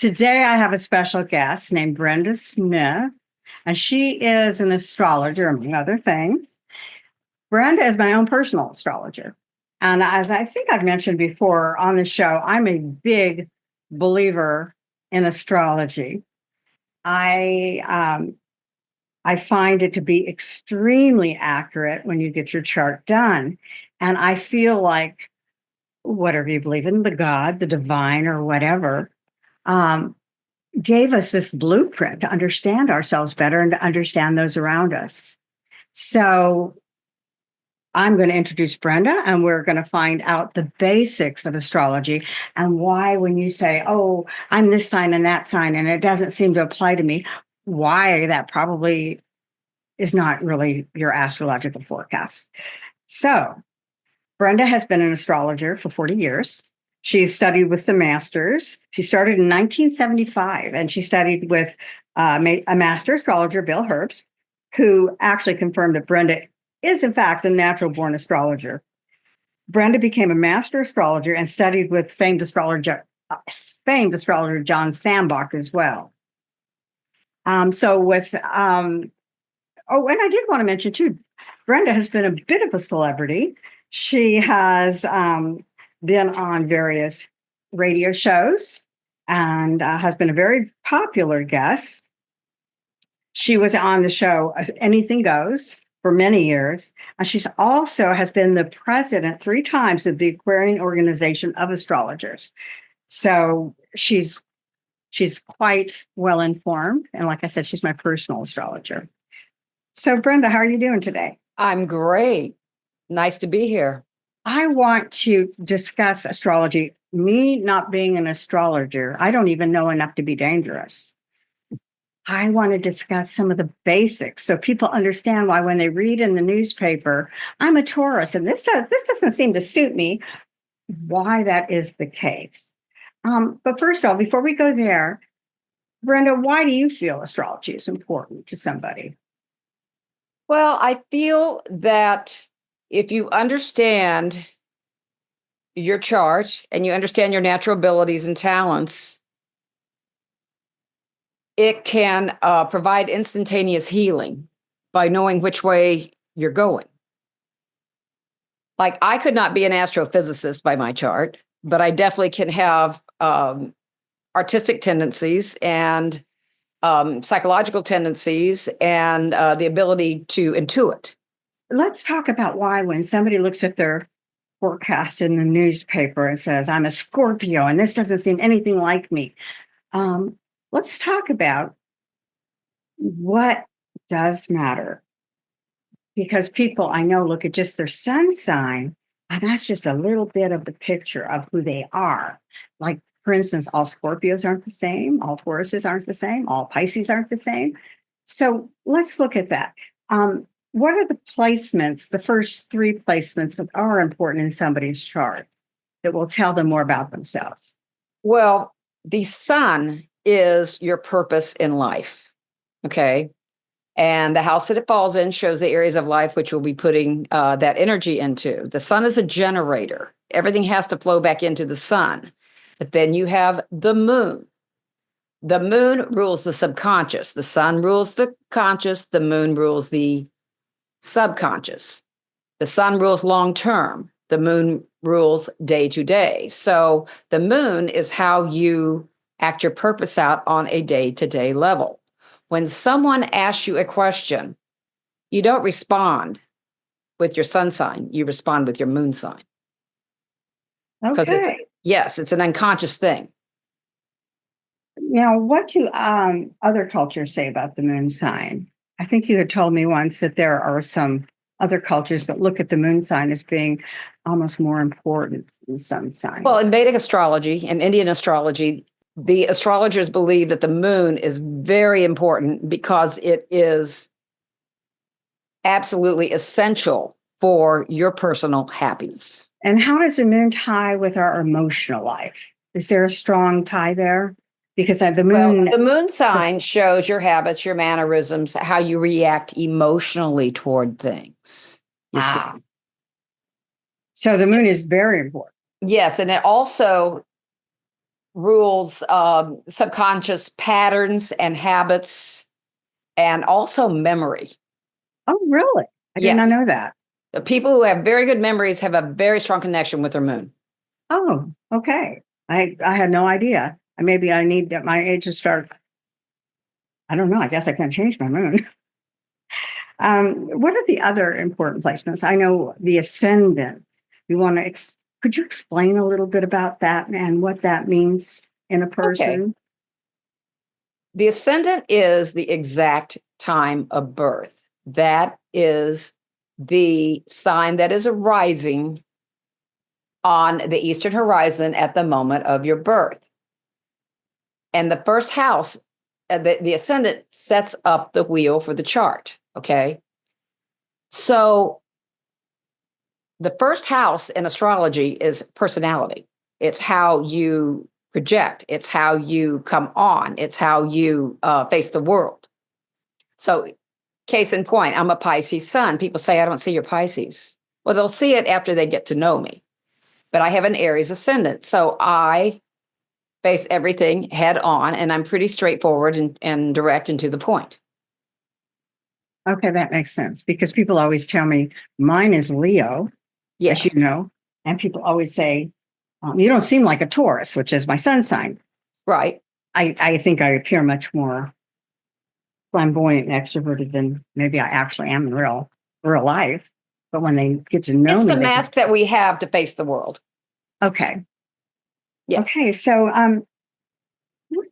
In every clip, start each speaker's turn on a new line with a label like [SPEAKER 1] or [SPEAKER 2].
[SPEAKER 1] Today, I have a special guest named Brenda Smith, and she is an astrologer, among other things. Brenda is my own personal astrologer. And as I think I've mentioned before on the show, I'm a big believer in astrology. I find it to be extremely accurate when you get your chart done. And I feel like whatever you believe in, the God, the divine, or whatever, gave us this blueprint to understand ourselves better and to understand those around us. So I'm going to introduce Brenda, and we're going to find out the basics of astrology and why, when you say, oh, I'm this sign and that sign, and it doesn't seem to apply to me, why that probably is not really your astrological forecast. So Brenda has been an astrologer for 40 years. She studied with some masters. She started in 1975, and she studied with a master astrologer, Bill Herbst, who actually confirmed that Brenda is, in fact, a natural-born astrologer. Brenda became a master astrologer and studied with famed astrologer John Sambach as well. And I did want to mention, too, Brenda has been a bit of a celebrity. She has been on various radio shows and has been a very popular guest. She was on the show Anything Goes for many years. And she's also has been the president 3 times of the Aquarian Organization of Astrologers. So she's quite well informed. And like I said, she's my personal astrologer. So Brenda, how are you doing today?
[SPEAKER 2] I'm great. Nice to be here.
[SPEAKER 1] I want to discuss astrology. Me not being an astrologer, I don't even know enough to be dangerous. I want to discuss some of the basics so people understand why when they read in the newspaper, I'm a Taurus and this doesn't seem to suit me, why that is the case. But first of all, before we go there, Brenda, why do you feel astrology is important to somebody?
[SPEAKER 2] Well, I feel that if you understand your chart and you understand your natural abilities and talents, it can provide instantaneous healing by knowing which way you're going. Like, I could not be an astrophysicist by my chart, but I definitely can have artistic tendencies and psychological tendencies and the ability to intuit.
[SPEAKER 1] Let's talk about why when somebody looks at their forecast in the newspaper and says, I'm a Scorpio and this doesn't seem anything like me. Let's talk about what does matter. Because people I know look at just their sun sign, and that's just a little bit of the picture of who they are. Like, for instance, all Scorpios aren't the same, all Tauruses aren't the same, all Pisces aren't the same. So let's look at that. What are the placements, the first 3 placements that are important in somebody's chart that will tell them more about themselves?
[SPEAKER 2] Well, the sun is your purpose in life, okay? And the house that it falls in shows the areas of life which we'll be putting that energy into. The sun is a generator. Everything has to flow back into the sun. But then you have the moon. The moon rules the subconscious. The sun rules the conscious. The moon rules the subconscious. The sun rules long term. The moon rules day to day. So the moon is how you act your purpose out on a day-to-day level. When someone asks you a question, you don't respond with your sun sign. You respond with your moon sign.
[SPEAKER 1] Okay.
[SPEAKER 2] It's an unconscious thing.
[SPEAKER 1] Now, what do other cultures say about the moon sign? I think you had told me once that there are some other cultures that look at the moon sign as being almost more important than sun sign.
[SPEAKER 2] Well, in Vedic astrology and Indian astrology, the astrologers believe that the moon is very important because it is absolutely essential for your personal happiness.
[SPEAKER 1] And how does the moon tie with our emotional life? Is there a strong tie there? Because the moon...
[SPEAKER 2] Well, the moon sign shows your habits, your mannerisms, how you react emotionally toward things. You see.
[SPEAKER 1] So the moon is very important.
[SPEAKER 2] Yes, and it also rules subconscious patterns and habits, and also memory.
[SPEAKER 1] Oh, really? I did not
[SPEAKER 2] Yes.
[SPEAKER 1] know that.
[SPEAKER 2] People who have very good memories have a very strong connection with their moon.
[SPEAKER 1] Oh, okay. I had no idea. Maybe I need at my age to start. I don't know. I guess I can change my moon. What are the other important placements? I know the ascendant. You want to, could you explain a little bit about that and what that means in a
[SPEAKER 2] Okay.
[SPEAKER 1] person?
[SPEAKER 2] The ascendant is the exact time of birth. That is the sign that is arising on the eastern horizon at the moment of your birth. And the first house, the ascendant sets up the wheel for the chart. Okay. So the first house in astrology is personality. It's how you project, it's how you come on, it's how you face the world. So, case in point, I'm a Pisces sun. People say, I don't see your Pisces. Well, they'll see it after they get to know me. But I have an Aries ascendant. So I face everything head on, and I'm pretty straightforward and direct and to the point.
[SPEAKER 1] Okay, that makes sense because people always tell me mine is Leo, as
[SPEAKER 2] Yes.
[SPEAKER 1] you know, and people always say, you don't seem like a Taurus, which is my sun sign.
[SPEAKER 2] Right.
[SPEAKER 1] I think I appear much more flamboyant and extroverted than maybe I actually am in real life. But when they get to know
[SPEAKER 2] It's
[SPEAKER 1] me,
[SPEAKER 2] the mask that we have to face the world.
[SPEAKER 1] okay.
[SPEAKER 2] Yes.
[SPEAKER 1] Okay. So what are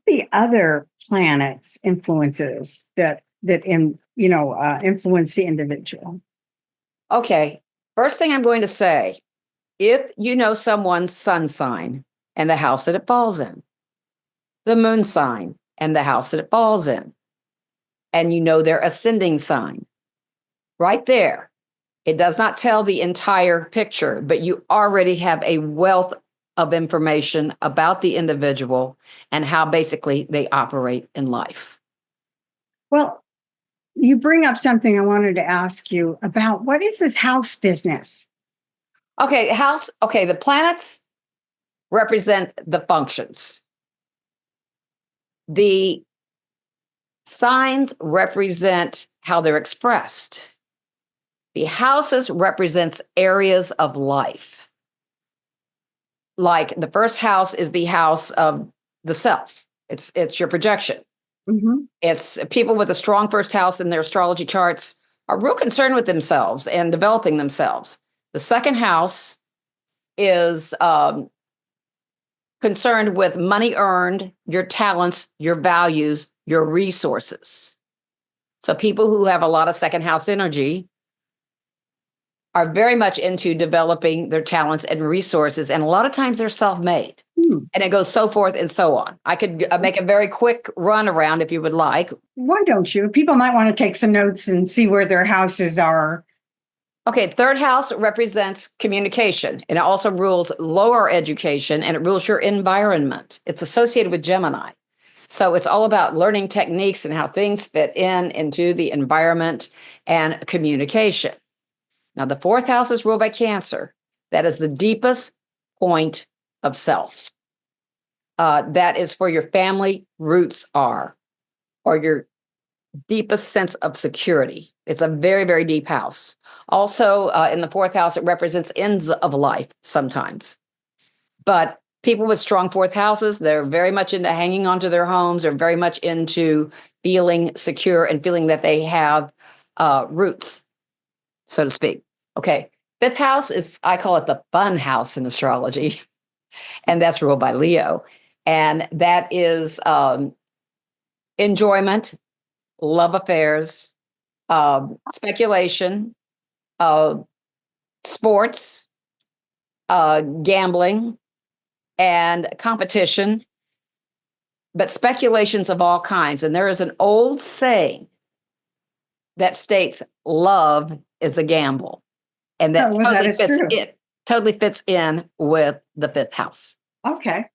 [SPEAKER 1] the other planets influences that influence the individual?
[SPEAKER 2] Okay. First thing I'm going to say, if you know someone's sun sign and the house that it falls in, the moon sign and the house that it falls in, and you know their ascending sign, right there, it does not tell the entire picture, but you already have a wealth of information about the individual and how basically they operate in life.
[SPEAKER 1] Well, you bring up something I wanted to ask you about. What is this house business?
[SPEAKER 2] Okay, the planets represent the functions. The signs represent how they're expressed. The houses represents areas of life. Like the first house is the house of the self. It's your projection.
[SPEAKER 1] Mm-hmm.
[SPEAKER 2] It's people with a strong first house in their astrology charts are real concerned with themselves and developing themselves. The second house is concerned with money earned, your talents, your values, your resources. So people who have a lot of second house energy are very much into developing their talents and resources. And a lot of times they're self-made. And it goes so forth and so on. I could make a very quick run around if you would like.
[SPEAKER 1] Why don't you? People might want to take some notes and see where their houses are.
[SPEAKER 2] Okay, third house represents communication, and it also rules lower education, and it rules your environment. It's associated with Gemini. So it's all about learning techniques and how things fit into the environment and communication. Now, the fourth house is ruled by Cancer. That is the deepest point of self. That is where your family roots are, or your deepest sense of security. It's a very, very deep house. Also, in the fourth house, it represents ends of life sometimes. But people with strong fourth houses, they're very much into hanging onto their homes. They're very much into feeling secure and feeling that they have roots, so to speak. Okay. Fifth house is, I call it the fun house in astrology, and that's ruled by Leo. And that is enjoyment, love affairs, speculation, sports, gambling, and competition, but speculations of all kinds. And there is an old saying that states love is a gamble. And that totally fits in with the fifth house.
[SPEAKER 1] Okay.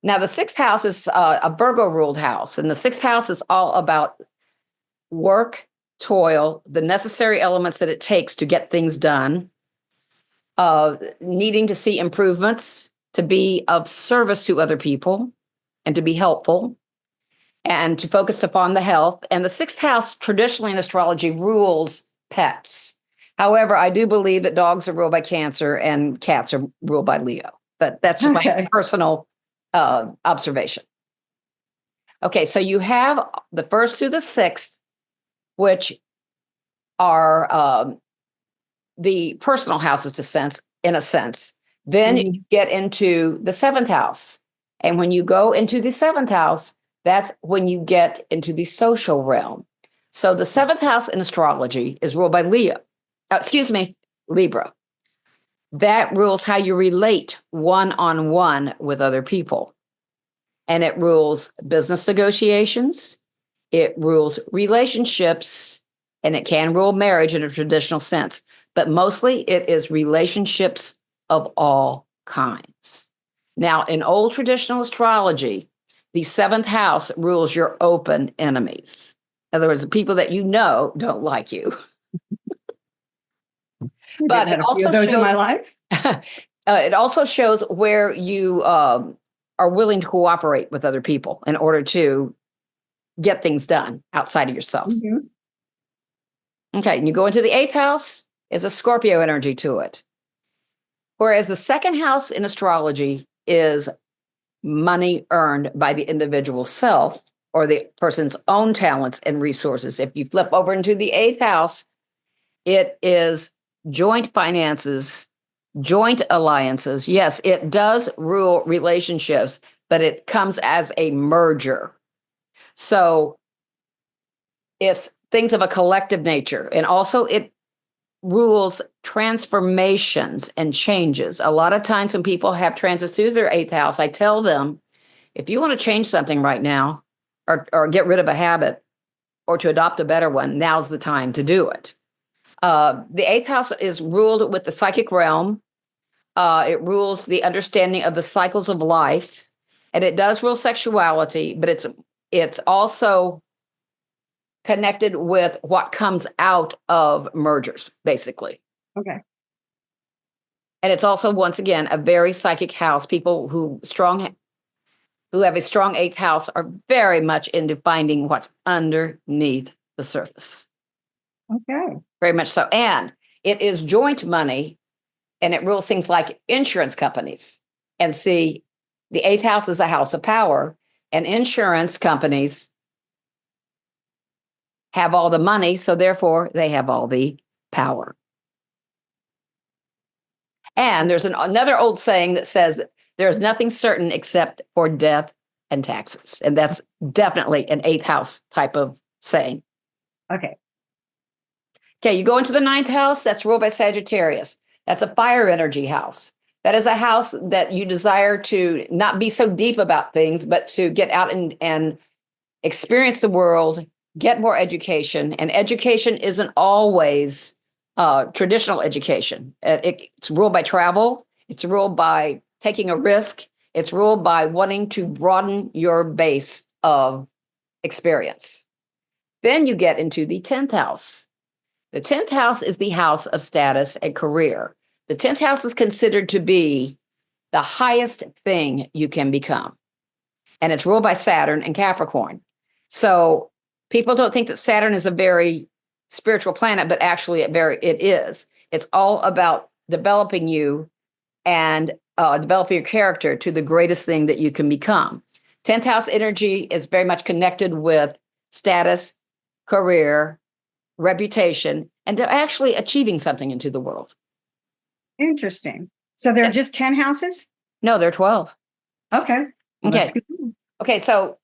[SPEAKER 2] Now, the sixth house is a Virgo ruled house, and the sixth house is all about work, toil, the necessary elements that it takes to get things done, needing to see improvements, to be of service to other people and to be helpful and to focus upon the health. And the sixth house traditionally in astrology rules pets. However, I do believe that dogs are ruled by Cancer and cats are ruled by Leo. But that's just my personal observation. Okay, so you have the first through the sixth, which are the personal houses in a sense. Then you get into the seventh house. And when you go into the seventh house, that's when you get into the social realm. So the seventh house in astrology is ruled by Libra. That rules how you relate one-on-one with other people. And it rules business negotiations, it rules relationships, and it can rule marriage in a traditional sense. But mostly it is relationships of all kinds. Now, in old traditional astrology, the seventh house rules your open enemies. In other words, the people that you know don't like you. But it also
[SPEAKER 1] those
[SPEAKER 2] shows,
[SPEAKER 1] in my life.
[SPEAKER 2] It also shows where you are willing to cooperate with other people in order to get things done outside of yourself. Okay, and you go into the eighth house, is a Scorpio energy to it. Whereas the second house in astrology is money earned by the individual self or the person's own talents and resources. If you flip over into the eighth house, it is joint finances, joint alliances. Yes, it does rule relationships, but it comes as a merger. So it's things of a collective nature. And also it rules transformations and changes. A lot of times when people have transits through their eighth house, I tell them, if you want to change something right now or get rid of a habit or to adopt a better one, now's the time to do it. The eighth house is ruled with the psychic realm. It rules the understanding of the cycles of life, and it does rule sexuality, but it's also connected with what comes out of mergers, basically.
[SPEAKER 1] Okay.
[SPEAKER 2] And it's also, once again, a very psychic house. People who have a strong eighth house are very much into finding what's underneath the surface.
[SPEAKER 1] Okay.
[SPEAKER 2] Very much so. And it is joint money, and it rules things like insurance companies. And see, the eighth house is a house of power, and insurance companies have all the money, so therefore they have all the power. And there's another old saying that says, there's nothing certain except for death and taxes. And that's definitely an eighth house type of saying.
[SPEAKER 1] Okay.
[SPEAKER 2] Okay, you go into the ninth house, that's ruled by Sagittarius. That's a fire energy house. That is a house that you desire to not be so deep about things, but to get out and experience the world, get more education. And education isn't always traditional education. It's ruled by travel. It's ruled by taking a risk. It's ruled by wanting to broaden your base of experience. Then you get into the 10th house. The 10th house is the house of status and career. The 10th house is considered to be the highest thing you can become. And it's ruled by Saturn and Capricorn. So people don't think that Saturn is a very spiritual planet, but actually it is. It's all about developing you and developing your character to the greatest thing that you can become. 10th house energy is very much connected with status, career, reputation, and to actually achieving something into the world.
[SPEAKER 1] Interesting. So there are just 10 houses?
[SPEAKER 2] No, there are 12.
[SPEAKER 1] Okay.
[SPEAKER 2] Okay. Okay, so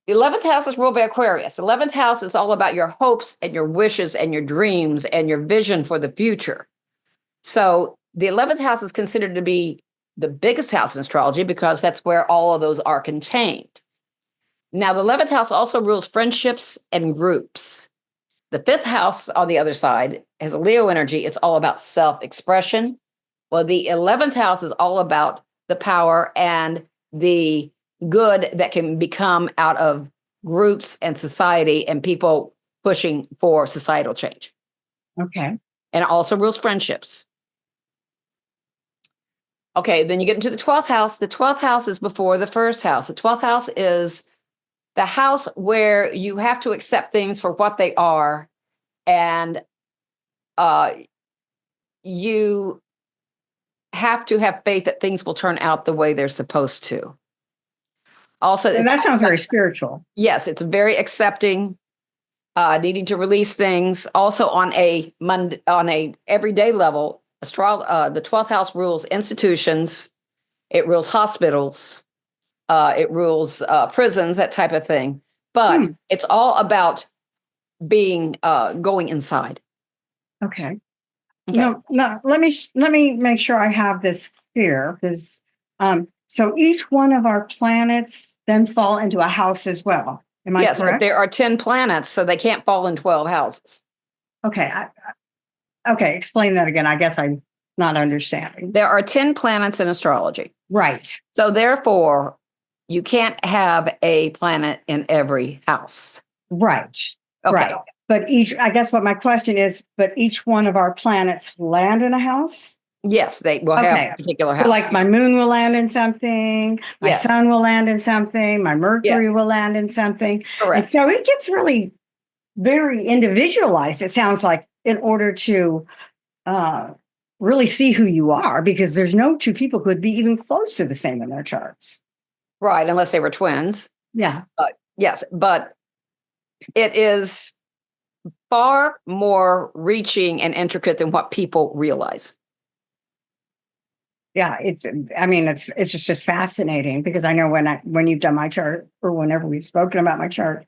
[SPEAKER 2] the 11th house is ruled by Aquarius. 11th house is all about your hopes and your wishes and your dreams and your vision for the future. So the 11th house is considered to be the biggest house in astrology because that's where all of those are contained. Now, the 11th house also rules friendships and groups. The 5th house on the other side has a Leo energy. It's all about self-expression. Well, the 11th house is all about the power and the good that can become out of groups and society and people pushing for societal change.
[SPEAKER 1] Okay.
[SPEAKER 2] And it also rules friendships. Okay, then you get into the 12th house. The 12th house is before the first house. The 12th house is the house where you have to accept things for what they are, and you have to have faith that things will turn out the way they're supposed to. Also,
[SPEAKER 1] And that sounds very spiritual.
[SPEAKER 2] Yes, it's very accepting, needing to release things. Also, on a everyday level, the 12th house rules institutions, it rules hospitals, it rules prisons, that type of thing. But it's all about being going inside.
[SPEAKER 1] Okay. No, let me make sure I have this clear, because so each one of our planets then fall into a house as well. Am I
[SPEAKER 2] Yes,
[SPEAKER 1] correct?
[SPEAKER 2] but there are 10 planets, so they can't fall in 12 houses.
[SPEAKER 1] Okay. Okay, explain that again. I guess I'm not understanding.
[SPEAKER 2] There are 10 planets in astrology.
[SPEAKER 1] Right.
[SPEAKER 2] So therefore, you can't have a planet in every house.
[SPEAKER 1] Right.
[SPEAKER 2] Okay.
[SPEAKER 1] Right. But I guess what my question is, but each one of our planets land in a house?
[SPEAKER 2] Yes, they will have a particular house.
[SPEAKER 1] So like my moon will land in something, my sun will land in something, my Mercury will land in something.
[SPEAKER 2] Correct.
[SPEAKER 1] And so it gets really very individualized, it sounds like, in order to really see who you are, because there's no two people who could be even close to the same in their charts.
[SPEAKER 2] Right, unless they were twins.
[SPEAKER 1] Yeah.
[SPEAKER 2] Yes, but it is far more reaching and intricate than what people realize.
[SPEAKER 1] Yeah, it's just fascinating, because I know when you've done my chart, or whenever we've spoken about my chart,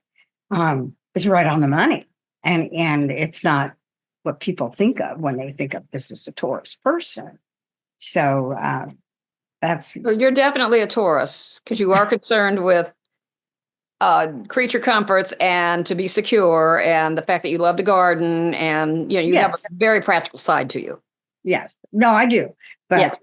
[SPEAKER 1] it's right on the money. And it's not what people think of when they think of this as a Taurus person. So
[SPEAKER 2] You're definitely a Taurus, because you are concerned with creature comforts and to be secure, and the fact that you love to garden, and you have a very practical side to you.
[SPEAKER 1] Yes. No, I do. But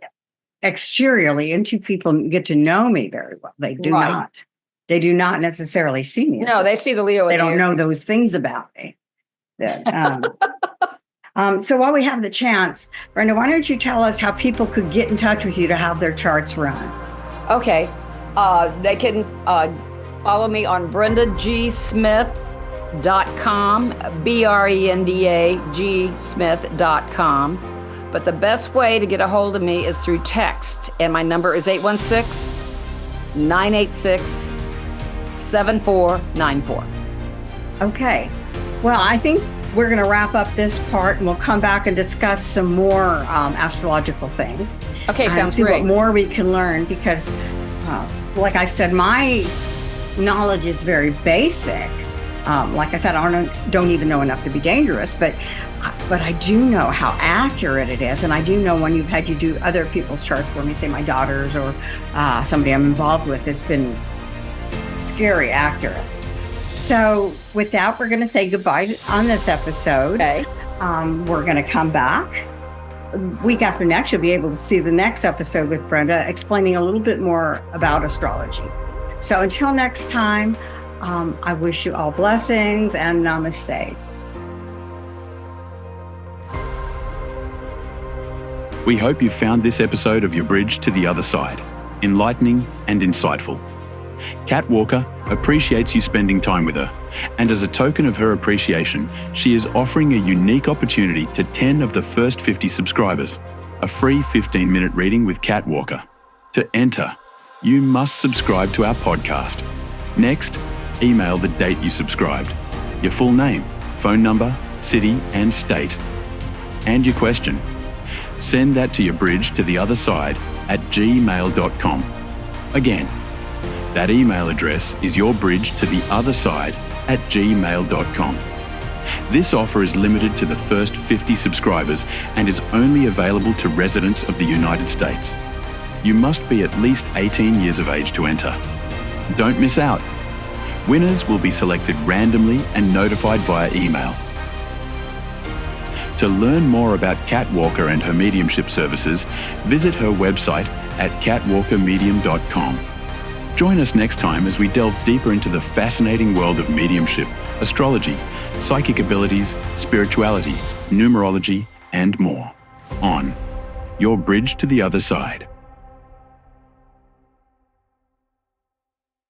[SPEAKER 1] exteriorly, and two people get to know me very well. They do not. They do not necessarily see me.
[SPEAKER 2] No, they see the Leo.
[SPEAKER 1] They don't know those things about me. So while we have the chance, Brenda, why don't you tell us how people could get in touch with you to have their charts run?
[SPEAKER 2] Okay. They can follow me on BrendaGSmith.com, BrendaGSmith.com. But the best way to get a hold of me is through text. And my number is 816-986-7494.
[SPEAKER 1] Okay. Well, I think we're going to wrap up this part, and we'll come back and discuss some more astrological things.
[SPEAKER 2] Okay, sounds
[SPEAKER 1] see
[SPEAKER 2] great.
[SPEAKER 1] What more we can learn, because like I said, my knowledge is very basic. Like I said, I don't even know enough to be dangerous, but I do know how accurate it is. And I do know when you've had you do other people's charts for me, say my daughter's or somebody I'm involved with, it's been scary accurate. So with that, we're going to say goodbye on this episode.
[SPEAKER 2] Okay.
[SPEAKER 1] We're going to come back. Week after next, you'll be able to see the next episode with Brenda, explaining a little bit more about astrology. So until next time, I wish you all blessings and namaste.
[SPEAKER 3] We hope you found this episode of Your Bridge to the Other Side enlightening and insightful. Kat Walker appreciates you spending time with her, and as a token of her appreciation, she is offering a unique opportunity to 10 of the first 50 subscribers, a free 15-minute reading with Kat Walker. To enter, you must subscribe to our podcast. Next, email the date you subscribed, your full name, phone number, city and state, and your question. Send that to yourbridgetotheotherside@gmail.com. Again, that email address is yourbridgetotheotherside@gmail.com. This offer is limited to the first 50 subscribers and is only available to residents of the United States. You must be at least 18 years of age to enter. Don't miss out. Winners will be selected randomly and notified via email. To learn more about Kat Walker and her mediumship services, visit her website at katwalkermedium.com. Join us next time as we delve deeper into the fascinating world of mediumship, astrology, psychic abilities, spirituality, numerology, and more on Your Bridge to the Other Side.